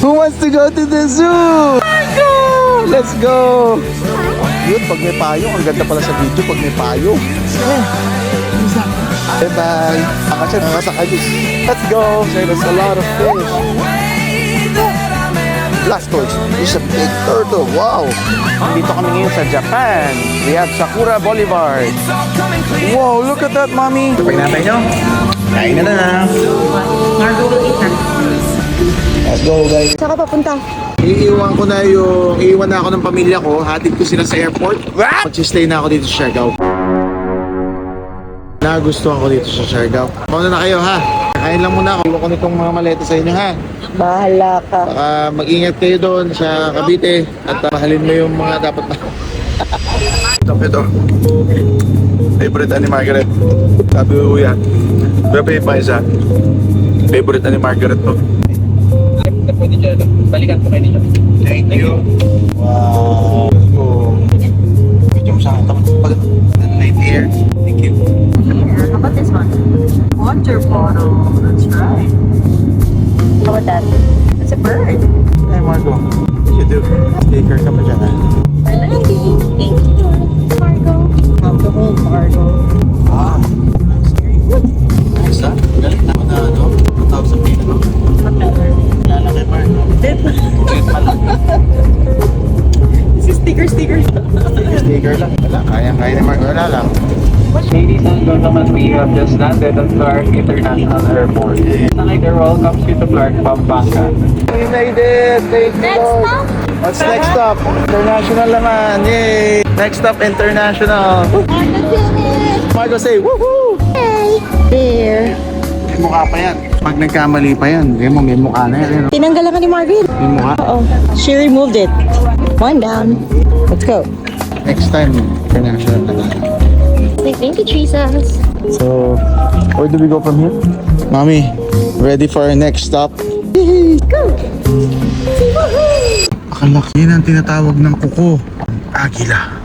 Who wants to go to the zoo? Go! Let's go! Yun, pag may payong, ang ganda pala sa video pag may payong. Bye-bye. Let's go. There's a lot of fish. Blastoise. This is a big turtle. Wow. Dito kami ngayon sa Japan. We have Sakura Boulevard. Wow, look at that, mommy. Pag natay nyo, kain na na. Let's go, guys. Saan ka papunta? Iiwan na ako ng pamilya ko. Hatid ko sila sa airport. Mag-stay na ako dito sa Siargao. Nagustuhan ko dito sa Siargao. Paano na kayo, ha? Kain lang muna ako. Iwan ko nitong mga maleta sa inyo, ha? Bahala ka. Baka mag-ingat kayo doon sa Cavite at mahalin mo yung mga dapat na. Ito. Favorite ni Margaret. Sabi ko, kuya. Bebe pa isa. Favorite ni Margaret to. Pwede dyan. Balikan po kayo ninyo. Thank you. Wow. Let's go. Medyo mo sa akin. Pag night here. Thank you. Here, how about this one? Water bottle. That's right. How about that? It's a bird. Hey, Margo. You do. Sticker ka pa dyan, ha? Thank you, Margo. Welcome, Margo. Ah. Nice, ha? Galing na ako na, ano? 1,000 feet, no? Lalaki, Margo. Sticker. Sticker lang. Wala. Kaya ni Margo. Wala lang. Ladies and gentlemen, we have just landed at Clark International Airport. Snyder welcomes you to Clark, Pampanga. We made it! Thank you, Next Lord. stop? What's next stop? International naman! Yay! Next stop, international! Margo say, woohoo! Hey. There. May mukha pa yan. Pag nagkamali pa yan, may mukha na yan. Tinanggalan ka ni Margaret. May mukha. Oo. She removed it. One down. Let's go. Next time, international naman. Thank you, Jesus. So, where do we go from here? Mommy, ready for our next stop? Go. Akalaki yun ang tinatawag ng kuko. Agila.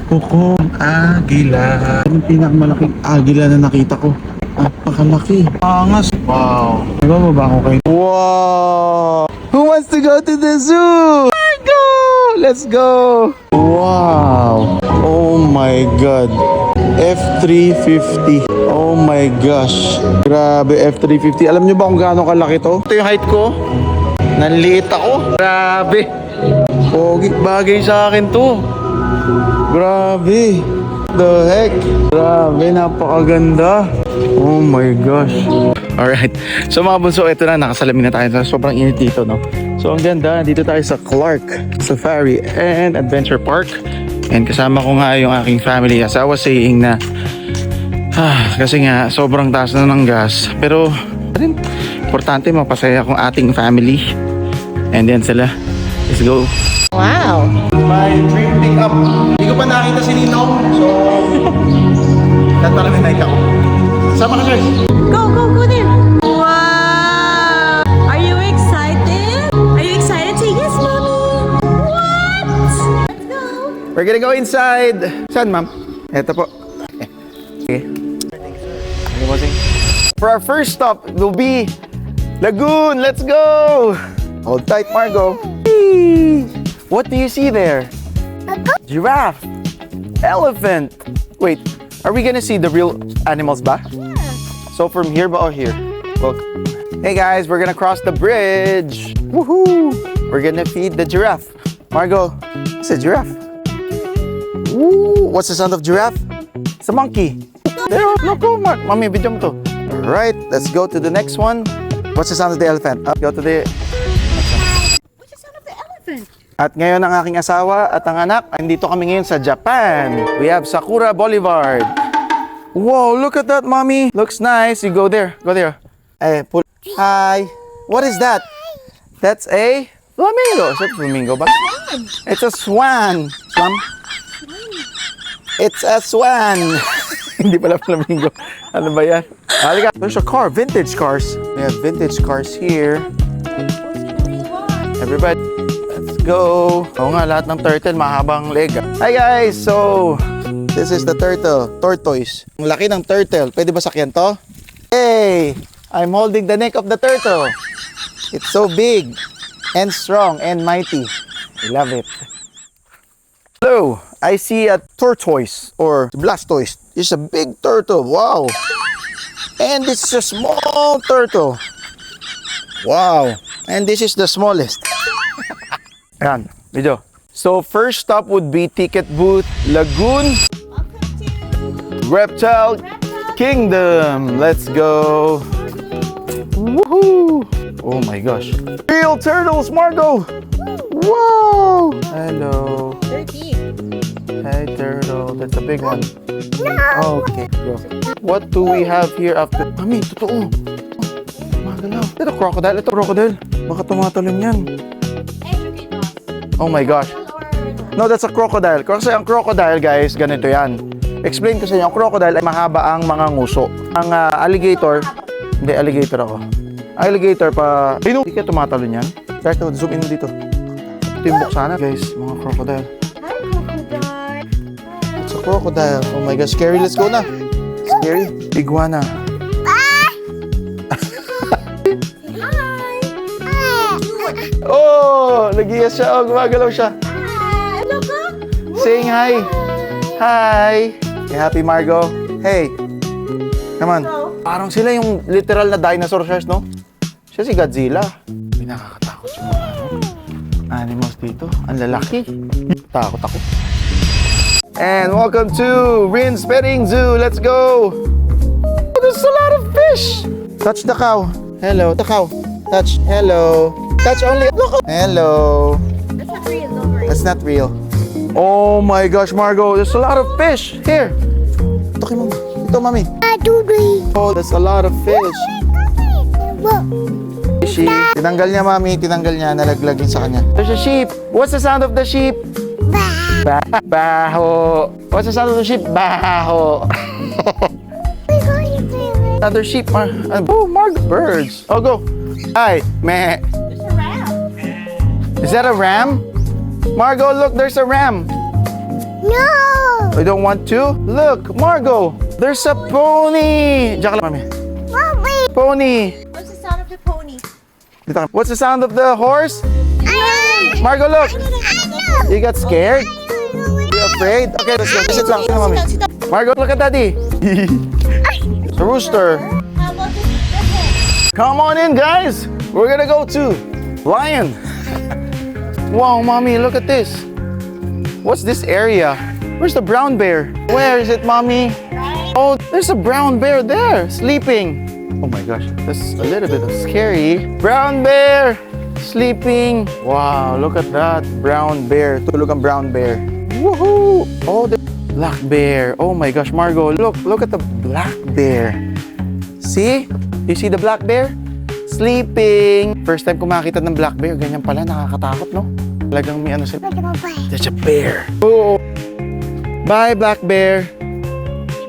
Kuko, agila. Yung pinakamalaking agila na nakita ko. Napakalaki. Angas. Wow. Diba mo ba ako kayo? Wow! Who wants to go to the zoo? Go! Let's go! Wow! Oh my God! F350. Oh my gosh. Grabe, F350. Alam nyo ba kung gaano kalaki to? Ito yung height ko. Nanliit ako. Grabe. Pogi, bagay sa akin to. Grabe. The heck? Grabe, napakaganda. Oh my gosh. Alright. So mga bunso, ito na, nakasalamin na tayo. Sobrang init dito, no? So ang ganda, dito tayo sa Clark Safari and Adventure Park. And kasama ko nga yung aking family. As I was saying na, kasi nga, sobrang taas na ng gas. Pero, rin, importante mapasaya kong ating family. And then sila, let's go. Wow. My dream pick-up. Hindi ko pa nakita si Ninong. So, parang may ako. Sama ka, Joyce. Go there. Wow. Are you excited? Are you excited? Say yes, mommy. What? Let's go. We're gonna go inside. Saan, ma'am? Eto po. Okay. For our first stop, it will be Lagoon. Let's go. Hold tight, Margo. What do you see there? Giraffe. Elephant. Wait, are we gonna see the real animals ba? So from here ba or here? Well, hey guys, we're gonna cross the bridge. Woohoo! We're gonna feed the giraffe. Margo, it's a giraffe. Ooh, what's the sound of giraffe? It's a monkey. There, no, go, Mark. Mommy, video mo to. Alright, let's go to the next one. What's the sound of the elephant? Go to the... What's the sound of the elephant? At ngayon ang aking asawa at ang anak, andito kami ngayon sa Japan. We have Sakura Boulevard. Wow, look at that, mommy. Looks nice. You go there. Go there. Hi. What is that? That's a flamingo. Is it flamingo ba? It's a swan. Swan? It's a swan. Hindi pala flamingo. Ano ba yan? Halika. There's a car. Vintage cars. We have vintage cars here. Everybody. Let's go. Oo nga, lahat ng turtle mahabang leg. Hi guys! So, this is the turtle. Tortoise. Ang laki ng turtle. Pwede ba sakyan to? Hey! I'm holding the neck of the turtle. It's so big. and strong and mighty. I love it. Hello, I see a tortoise or blastoise. It's a big turtle. Wow. And this is a small turtle. Wow. And this is the smallest. Ayan, video. So first stop would be Ticket Booth Lagoon Reptile Kingdom. Let's go. Woohoo! Oh my gosh. Real turtles, Margo! Whoa! Hello. They're deep. Hey turtle, that's a big one. Okay, go. What do we have here after? Mami, totoo. Magalaw. Ito crocodile, ito crocodile. Baka tumatalon yan. Oh my gosh. No, that's a crocodile. Kasi ang crocodile, guys, ganito yan. Explain ko sa inyo, ang crocodile ay mahaba ang mga nguso. Ang alligator, hindi, alligator ako. Alligator pa, hindi ka tumatalon yan. Guys, zoom in dito. Ito yung buksana, guys, mga crocodile. Hi, crocodile. It's a crocodile. Oh my gosh, scary. Let's go na. Scary. Iguana. Oh, nag-ias siya. Oh, gumagalaw siya. Hello ka? Saying hi. Hi. Hey, happy Margo. Hey. Come on. Parang sila yung literal na dinosaur siya, no? Siya si Godzilla. May nakakatakot yung mga animals dito. Ang lalaki. Takot ako. And welcome to Rin's Petting Zoo. Let's go. Oh, there's a lot of fish. Touch the cow. Hello, the cow. Touch. Hello. Touch only. Look. Hello. That's not real, don't worry. That's not real. Oh my gosh, Margo. There's a lot of fish. Here. Ito kay mama. Ito, mami. Oh, there's a lot of fish. Fishy. Tinanggal niya, mami. Tinanggal niya. Nalaglag yun sa kanya. There's a sheep. What's the sound of the sheep? Baho. What's the sound of the sheep? Baho. Another sheep. Oh, Mark birds. Oh, go. Hi. Meh. There's a ram. Is that a ram? Margo, look, there's a ram. No! I don't want to. Look, Margo, there's a pony. Diyan ka lang, mami. Mommy! Pony. What's the sound of the pony? Dito ka. What's the sound of the horse? Margo, look. You got scared? You afraid? Okay, let's go. Sit lang. Sit lang, mami. Margo, look at daddy. It's a rooster. How about this? Come on in, guys. We're gonna go to lion. Wow, mommy, look at this. What's this area? Where's the brown bear? Where is it, mommy? Oh, there's a brown bear there, sleeping. Oh my gosh, that's a little bit scary. Brown bear, sleeping. Wow, look at that, brown bear. Tulog ang brown bear. Woohoo! Oh, the black bear. Oh my gosh, Margo, look at the black bear. See? You see the black bear? Sleeping. First time ko makita ng black bear, ganyan pala, nakakatakot, no? Talagang may ano sila. There's a bear. Oh. Bye, black bear.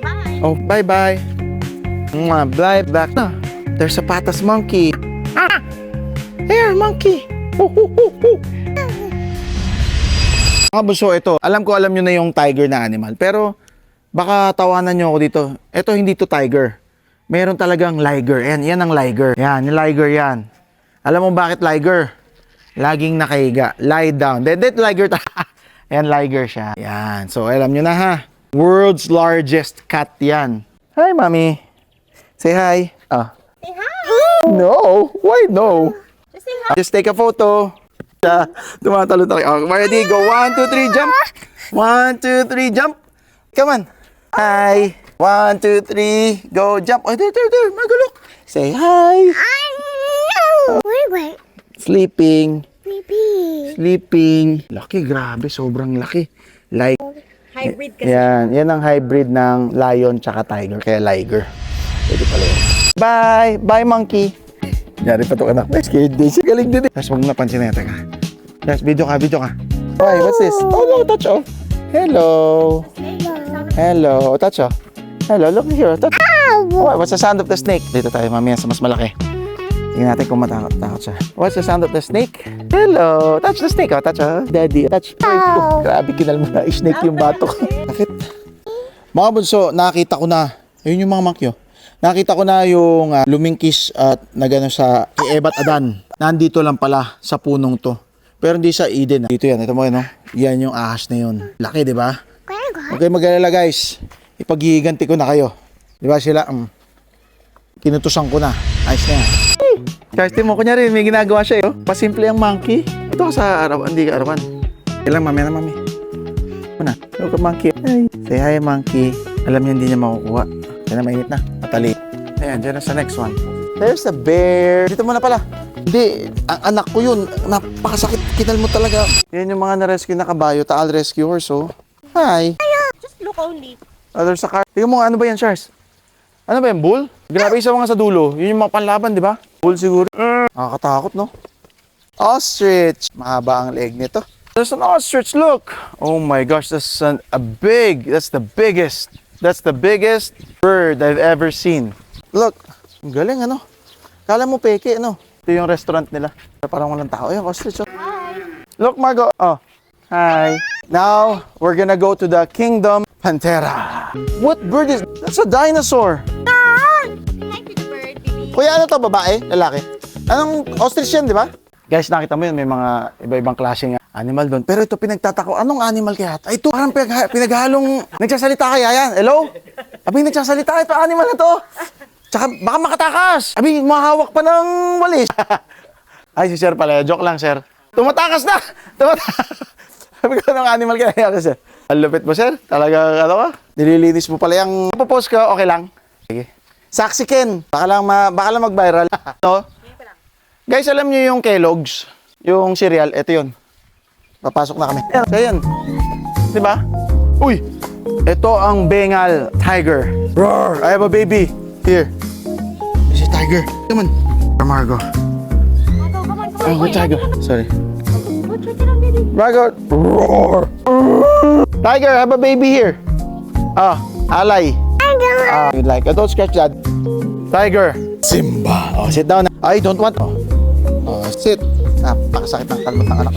Bye. Oh, bye-bye. Mwah, bye, black. Ah, there's a patas monkey. Ah! Here, monkey. Mga bunso, ito. Alam nyo na yung tiger na animal. Pero, baka tawanan nyo ako dito. Ito, hindi to tiger. Meron talagang liger. Yan ang liger. Yan, yung liger yan. Alam mo bakit liger? Laging nakahiga. Lie down. That liger. Yan, liger siya. Yan. So, alam nyo na ha. World's largest cat yan. Hi, mommy. Say hi. Ah. Say hi. No. Why no? Just say hi. Just take a photo. Tumatalo tayo. Oh, ready? Go. 1, 2, 3, jump. 1, 2, 3, jump. Come on. Hi. 1, 2, 3, go, jump. Oh, there. Margo, look. Say hi. Wait. Sleeping. Baby. Sleeping. Laki, grabe. Sobrang laki. Like, Hybrid kasi. yan ang hybrid ng lion tsaka tiger. Kaya liger. Pwede pala yun. Bye. Bye, monkey. Yari pa ito anak. Scared din. Siya galing din. Tapos huwag napansin na yan. Teka. Yes, video ka. Why, what's this? Oh, no, touch oh. Hello. Hello. Touch oh. Hello, look here. Touch. What's the sound of the snake? Dito tayo, mamaya sa mas malaki. Tingnan natin kung matakot siya. What's the sound of the snake? Hello. Touch the snake. Oh, touch oh. Daddy. Touch. Oh, grabe, kinal mo na. Snake yung batok. Bakit? Mga bunso, nakita ko na. Ayun yung mga monkey oh. Nakita ko na yung lumingkis at na gano'n sa kay Ebat Adan. nandito lang pala sa punong to. Pero hindi sa Eden. Dito yan. Ito mo yun, no? Yan yung ahas na yun. Laki, di ba? Okay, mag-alala guys. Ipaghihiganti ko na kayo. Di ba sila? Kinutusan ko na. Ayos na yan. Guys, mo, kunyari, may ginagawa siya, yo. Pasimple ang monkey. Ito ka sa arawan. Hindi ka arawan. Kailan, mami na, mami. Una, look at monkey. Hi. Say hi, monkey. Alam niya hindi niya makukuha. Yan na, mainit na. Matali. Ayan, dyan na sa next one. There's a bear. Dito mo na pala. Hindi, ang anak ko yun. Napakasakit. Kinal mo talaga. Yan yung mga na-rescue na kabayo. Taal rescue horse, oh. Hi. Just look only. Oh, there's a car. Tingnan mo, ano ba yan, Charles? Ano ba yan, bull? Grabe, isa mga sa dulo. Yun yung mga panlaban, di ba? Bull siguro. Nakakatakot, no? Ostrich. Mahaba ang leeg nito. There's an ostrich, look. Oh my gosh, that's the biggest bird I've ever seen. Look, ang galing, ano? Kala mo peke, ano? Ito yung restaurant nila. Parang walang tao. Ayan, ostrich. Oh. Hi. Look, Margo. Oh, hi. Now, we're gonna go to the Kingdom Pantera. What bird is... That's a dinosaur. Hi to the bird, baby. Kuya, ano to? Babae? Lalaki? Anong ostrich yan, di ba? Guys, nakita mo yun. May mga iba-ibang klaseng animal doon. Pero ito pinagtatako. Anong animal kaya? Ay, ito parang pinaghalong... Nagsasalita kaya yan? Hello? Abing nagsasalita. Ito animal na to. Tsaka baka makatakas. Abing mahawak pa ng walis. Ay, si sir pala. Joke lang, sir. Tumatakas na! Sabi ko, anong animal kaya sir? Ang lupit mo, sir. Talaga, ano ka? Nililinis mo pala yung... Popost ka, okay lang. Sige. Saksi Ken. Baka lang mag-viral. No? Guys, alam niyo yung Kellogg's? Yung cereal, ito yun. Papasok na kami. So, yan. Diba? Uy! Ito ang Bengal Tiger. Roar! I have a baby. Here. This is Tiger. Come on. Margo. Come on. Oh, good Tiger. Sorry. Go check it out, baby. Margo. Roar! Tiger, have a baby here. Ah, Alay. You like it? Don't scratch that. Tiger. Simba. Oh, sit down. I don't want. Oh, sit. Napakasakit ng kalmot ng anak.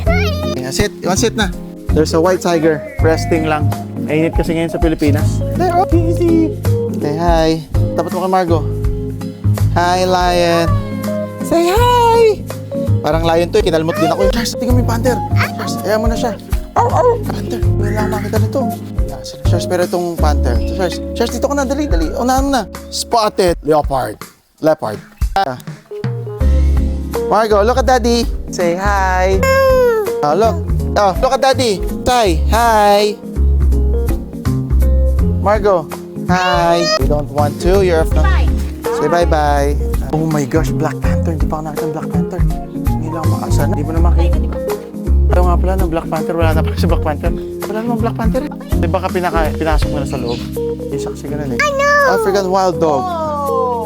Yeah, sit. You want sit na? There's a white tiger. Resting lang. Mainit kasi ngayon sa Pilipinas. There, oh, easy. Say hi. Tapat mo kay Margo. Hi, lion. Say hi. Parang lion to. Kinalmot din ako. Charles, tingnan mo yung panther. Charles, ayaw mo na siya. Oh. Panther. May lang makita nito. Charles, pero itong panther. Charles, dito ka na. Dali. Unahan mo na. Spotted leopard. Margo, look at daddy. Say hi. Oh, look at daddy. Say hi. Margo, hi. You don't want to? You're afraid. Bye. Say bye-bye. Oh my gosh, Black Panther. Hindi pa ako nakita ng Black Panther. Hindi lang makasana. Hindi mo na makita. Ayaw nga pala ng Black Panther. Wala na pala si Black Panther. Wala namang Black Panther. Di baka pinasok mo na sa loob. Hindi saksi ka na eh. African wild dog.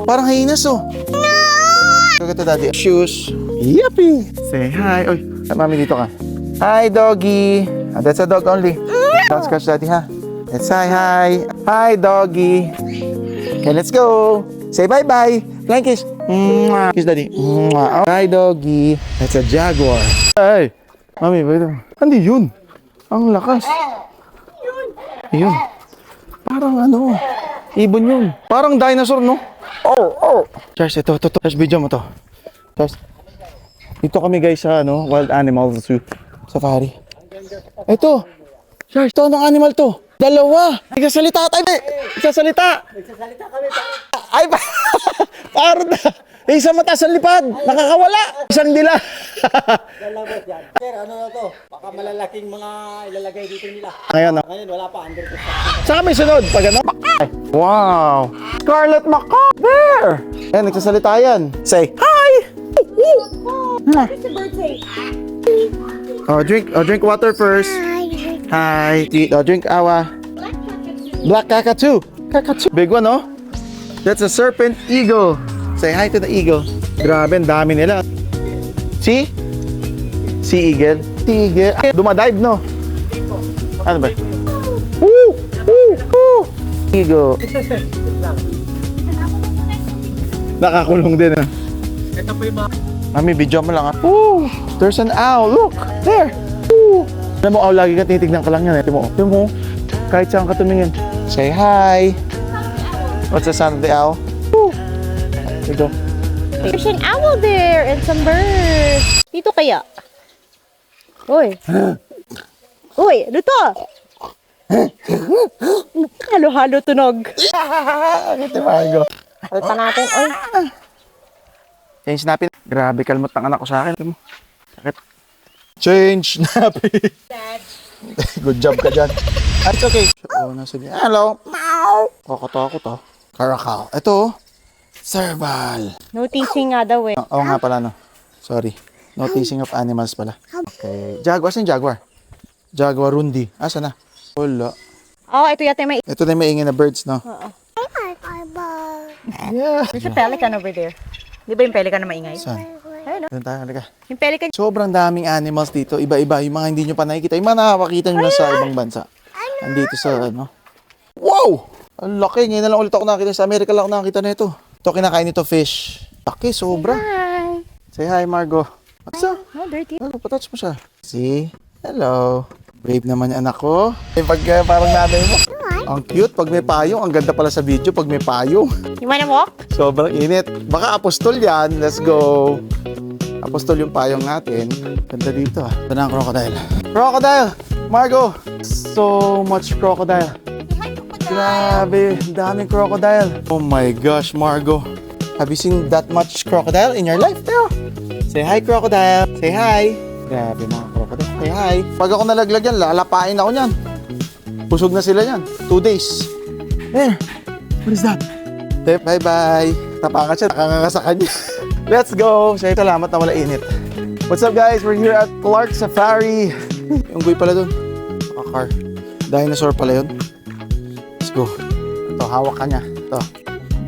Parang hyenas oh. Kagata daddy. Shoes. Yippee! Say hi. Oy, mami dito ka. Hi, doggy. That's a dog only. Don't scratch daddy, ha? Let's say hi. Hi, doggy. Okay, let's go. Say bye-bye. Flying kiss. Mwah. Kiss daddy. Mwah. Hi, doggy. That's a jaguar. Hey, mami, wait. Hindi yun. Ang lakas. Yun. Parang ano. Ibon yun. Parang dinosaur, no? Oh. Charles, ito. Charles, video mo to. Charles. Dito kami guys sa Wild Animals Zoo. Safari. Ito. Charles, ito. Anong animal to? Dalawa. Nagsasalita tayo. Nagsasalita kami. Ay, parang na. Isang mataas ang lipad. Nakakawala. Isang dila. Sir, ano na to? Baka malalaking mga ilalagay dito nila. Ngayon, no? Ngayon, wala pa. Under Saka may sunod. Pag ano? Wow. Scarlet macaw. There. Ayan, nagsasalita yan. Say, hi. What's the bird say? Drink water first. Hi. Drink awa. Black cockatoo. Big one, no? That's a serpent eagle. Say hi to the eagle. Grabe, ang dami nila. See? Sea eagle. Dumadive, no? Ano ba? Woo! Eagle. Nakakulong din, ha? Ito po yung mga... Mami, video mo lang, ha? Woo! There's an owl. Look! There! Woo! Alam mo, lagi ka tinitignan ka lang yan, eh. Tingnan mo. Kahit saan ka tumingin. Say hi! What's the sound of the owl? Woo! There you go. There's an owl there and some birds. Dito kaya? Uy. Uy, ano to? Halo-halo tunog. Ito, Margo. Palitan natin. Uy. Change napin. Grabe, kalmot ng anak ko sa akin. Ito mo. Sakit. Change napin. Good job ka dyan. It's okay. Oh, nasa niya. Hello. Meow. Kakatakot ah. Karakal. Ito oh. Serval. No teasing nga daw eh. Oo nga pala no. Sorry. No teasing of animals pala. Okay. Jaguar. Saan Jaguar? Jaguar Rundi. Asa na? Wala. Oh, ito yata may... Ito na yung maingin na birds, no? Oo. Yeah. There's a pelican over there. Di ba yung pelican na maingay? Saan? Ayun, no? Doon tayo, halika. Yung pelican... Sobrang daming animals dito. Iba-iba. Yung mga hindi nyo pa nakikita. Yung mga nakakakita nyo na sa ibang bansa. Andito sa ano. Wow! Ang laki. Ngayon na lang ulit ako nakakita. Sa Amerika lang ako nakakita na ito. Ito kinakain nito fish. Laki, sobra. Hi. Say hi, Margo. What's up? Oh, dirty. Oh, patouch mo siya. See? Hello. Brave naman yung anak ko. Eh, pag parang nanay mo. Ang cute. Pag may payong. Ang ganda pala sa video pag may payong. You wanna walk? Sobrang init. Baka apostol yan. Let's go. Apostol yung payong natin. Ganda dito ah. Ito na ang crocodile. Crocodile! Margo! So much crocodile. Grabe. Daming crocodile. Oh my gosh, Margo. Have you seen that much crocodile in your life? Teo? Say hi, crocodile. Say hi. Grabe mga crocodile. Say hi. Pag ako nalaglag yan, lalapain ako niyan. Busog na sila yan. 2 days. There. What is that? Bye-bye. Tapakan siya. Nakanganga sa kanya. Let's go. Say salamat na wala init. What's up guys? We're here at Clark Safari. Yung guy pala dun. Car. Dinosaur pala yun. Let's go. Ito, hawak ka niya. Ito.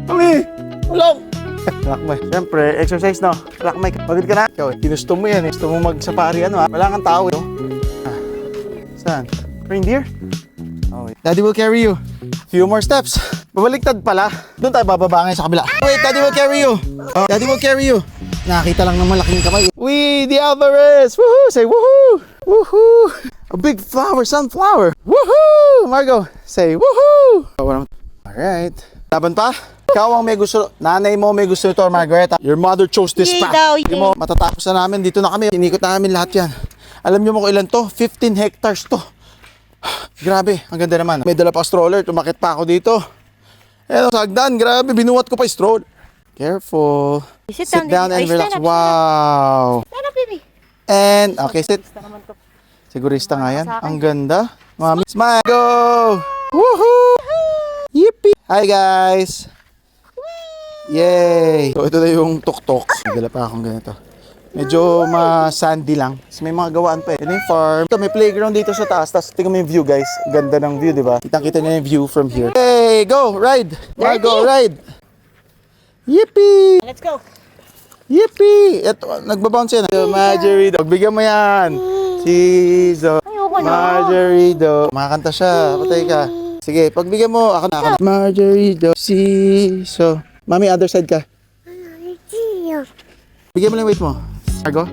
Mami! Ulong! Lakmay. Siyempre, exercise no. Lakmay. Pagod ka na. Ikaw eh. Ginusto mo yan eh. Gusto mo mag-safari ano ha. Wala kang tao eh. Oh. Ah. Saan? Reindeer? Oh, wait. Daddy will carry you. Few more steps. Babaliktad pala. Doon tayo bababa ngayon sa kabila. Wait, Daddy will carry you. Oh, Daddy will carry you. Nakakita lang ng malaking kamay. We, the Alvarez! Woohoo! Say woohoo! Woohoo! A big flower, sunflower! Woohoo! Margo, say woohoo! Alright. Laban pa? Ikaw ang may gusto, nanay mo may gusto ito, Margareta. Your mother chose this Yay path. daw, Hindi yay. mo, matatapos na namin. Dito na kami. Inikot namin lahat yan. Alam niyo mo kung ilan to? 15 hectares to. Grabe, ang ganda naman. May dala pa stroller, tumakit pa ako dito. Eto, sagdan, grabe, binuwat ko pa yung stroller. Careful. Sit down down, and baby. Ay, relax. stand up, Wow. Stand up, baby. And, okay, sit. Sigurista nga yan. Ang ganda. Mami, smile. Go! Woohoo! Yippee! Hi, guys! Yay! So, ito na yung tuk-tuk. Dala pa akong ganito. Medyo ma-sandy lang. Kasi may mga gawaan pa eh. Ito yung farm. Ito, may playground dito sa taas. Tapos, tingnan mo yung view, guys. Ganda ng view, di ba? Kitang-kita na yung view from here. Hey! Go! Ride! Margo, ride! Yippee! Let's go. Yippee! Ito, nagbabounce yan. Marjorie Dog. Bigyan mo yan. Cheese. Ayoko na. Marjorie Dog. Makakanta siya. Patay ka. Sige, pagbigyan mo. Ako na. Marjorie Dog. So, Mami, other side ka. Bigyan mo lang weight mo. Margo.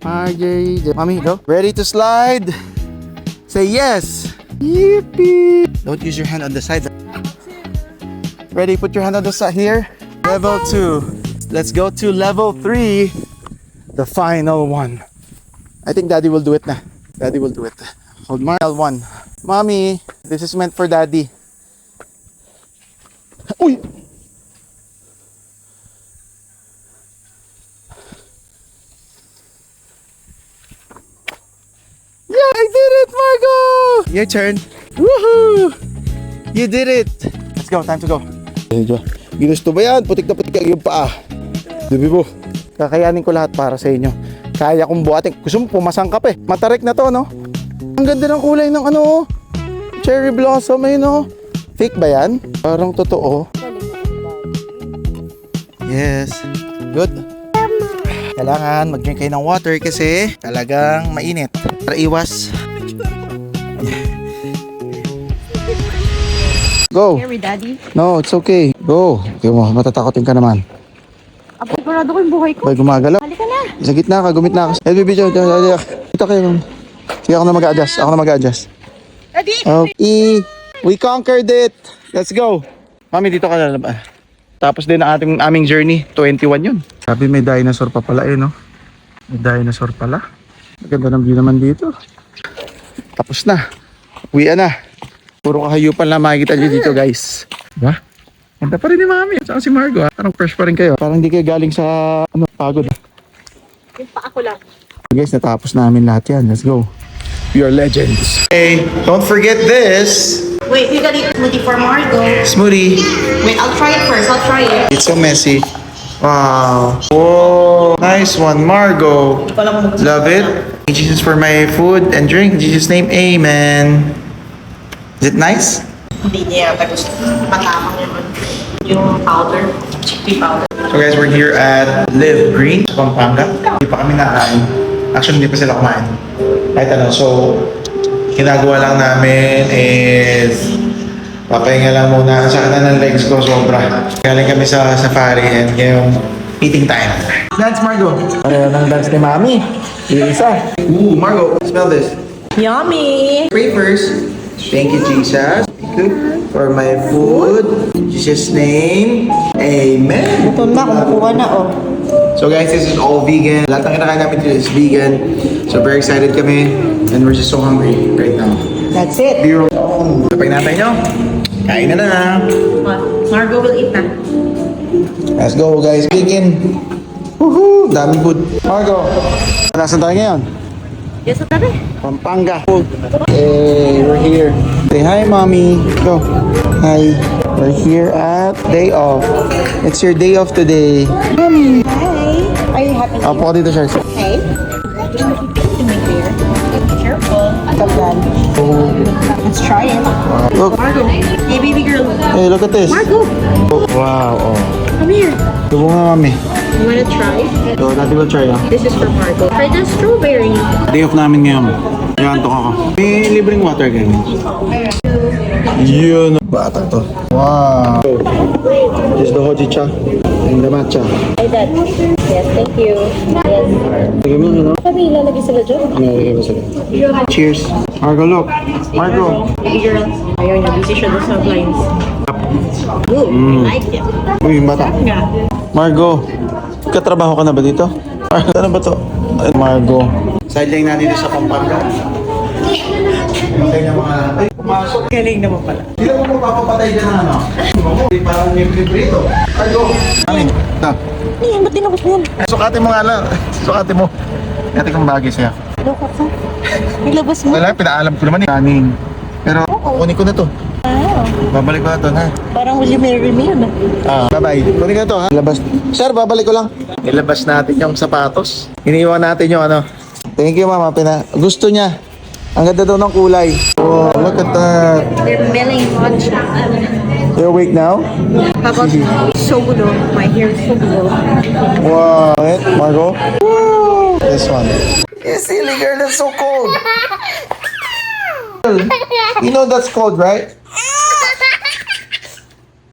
Marjorie Dog. Mami, go. Ready to slide? Say yes. Yippee! Don't use your hand on the side. Ready? Put your hand on the side here. Level 2. Let's go to level 3. The final one. I think Daddy will do it na. Daddy will do it. Hold Marl 1. Mommy, this is meant for Daddy. Uy! Yeah, I did it, Margo! Your turn. Woohoo! You did it. Let's go. Time to go. Ginusto ba yan? Putik na putik yung paa. Dibi po. Kakayanin ko lahat para sa inyo. Kaya kong buhatin. Gusto mo pumasang ka pa eh. Matarik na to, no? Ang ganda ng kulay ng ano, cherry blossom eh, no? Fake ba yan? Parang totoo. Yes. Good. Kailangan mag-drink kayo ng water kasi talagang mainit. Para iwas. Go. Here with Daddy. No, it's okay. Go. Okay mo, matatakotin ka naman. Aba, sigurado ko yung buhay ko. Bay, gumagalaw. Halika na. Sa gitna ka, gumit na ka. Eh, baby, dito kayo. Sige, ako na mag-a-adjust. Ako na mag-a-adjust. Daddy. Okay. We conquered it. Let's go. Mami, dito ka lalabas. Tapos din ang aming journey, 21 yun. Sabi may dinosaur pa pala no? May dinosaur pala. Maganda ng view naman dito. Tapos na. Uwian na. Puro kahayupan lang makikita nyo dito guys. Diba? Ganda pa rin ni Mami. At saka si Margo. Parang fresh pa rin kayo. Parang hindi kayo galing sa pagod. Yung pa ako lang. Guys, natapos namin lahat yan. Let's go. We are legends. Hey, don't forget this. Wait, you gotta eat smoothie for Margo. Smoothie. Wait, I'll try it first. I'll try it. It's so messy. Wow. Whoa. Nice one, Margo. Love it. Thank Jesus for my food and drink. In Jesus' name, amen. Is it nice? Hindi niya yata gusto. Matamang naman. Yung powder. Chickpea powder. So guys, we're here at Live Green, Pampanga. Hindi pa kami nakain. Actually, hindi pa sila kumain. Kahit ano, so ginagawa lang namin is papahinga lang muna. Sa kanan ng legs ko, sobra. Galing kami sa safari and yung eating time. Dance, Margo. Pareho ng dance ni Mami. Yung isa. Ooh, Margo, smell this. Yummy! Pray first. Thank you, Jesus. Good for my food. In Jesus' name, amen. Ito na, kumukuha na oh. So guys, this is all vegan. Lahat ng kinakain namin dito is vegan. So very excited kami. And we're just so hungry right now. That's it. Biro. Tapay natin nyo. Kain na na. Margo will eat na. Let's go guys. Vegan. Woohoo! Daming food. Margo, nasan tayo ngayon? Yes, tabi. Pampanga. Hey, we're here. Say hi, Mommy. Go. Hi. We're here at day off. It's your day off today. Mommy. Hi. Are you happy? Apo dito siya. Hey. Careful. Tagal. Oh. Let's try it. Look. Margo. Hey, baby girl. Hey, look at this. Margo. Wow. Oh. Come here. Subo nga, Mami. You wanna try? So, dati will try, This is for Margo. Try the strawberry. Day off namin ngayon. Nagantok ako. May libreng water ganyan. Yun. Bata to. Wow. This is the hojicha and the matcha. Try that. Yes, thank you. Yes. Sige mo, ano? Sabi, ilalagay sila dyan. Nalagay mo sila. Cheers. Margo, look. Margo. Baby girl. Ayaw niya. Busy siya doon sa blinds. Ooh, I like it. Uy, yung bata. Nga. Margo, katrabaho ka na ba dito? Ano ba to? Ay, Margo. Sideline na dito sa Pampanga. Patay na mga... Ay, pumasok. Galing naman pala. Hindi mo magpapapatay dyan ng ano? Hindi parang may prito. Margo. Amin. Ito. Ay, ba't dinabos mo yan? Sukatin mo nga lang. Sukatin mo. Ito kong bagay sa'yo. Hello, Kapsa. Nilabas mo. Wala, pinaalam ko naman eh. Kanin. Pero kunin ko na to. Ah, Babalik ko na to, ha? parang will you marry me yun ah. Bye-bye. Kunin ko na to, ha? Labas. Sir, babalik ko lang. Ilabas natin yung sapatos. Iniiwan natin yung ano. Thank you, Mama. Gusto niya. Ang ganda daw ng kulay. Oh, look at that. They're melting matcha. You're awake now? How about Sogulo? My hair is Sogulo. Wow. Wait, Margo. Woo! This one. You silly girl, that's so cold. You know that's cold, right?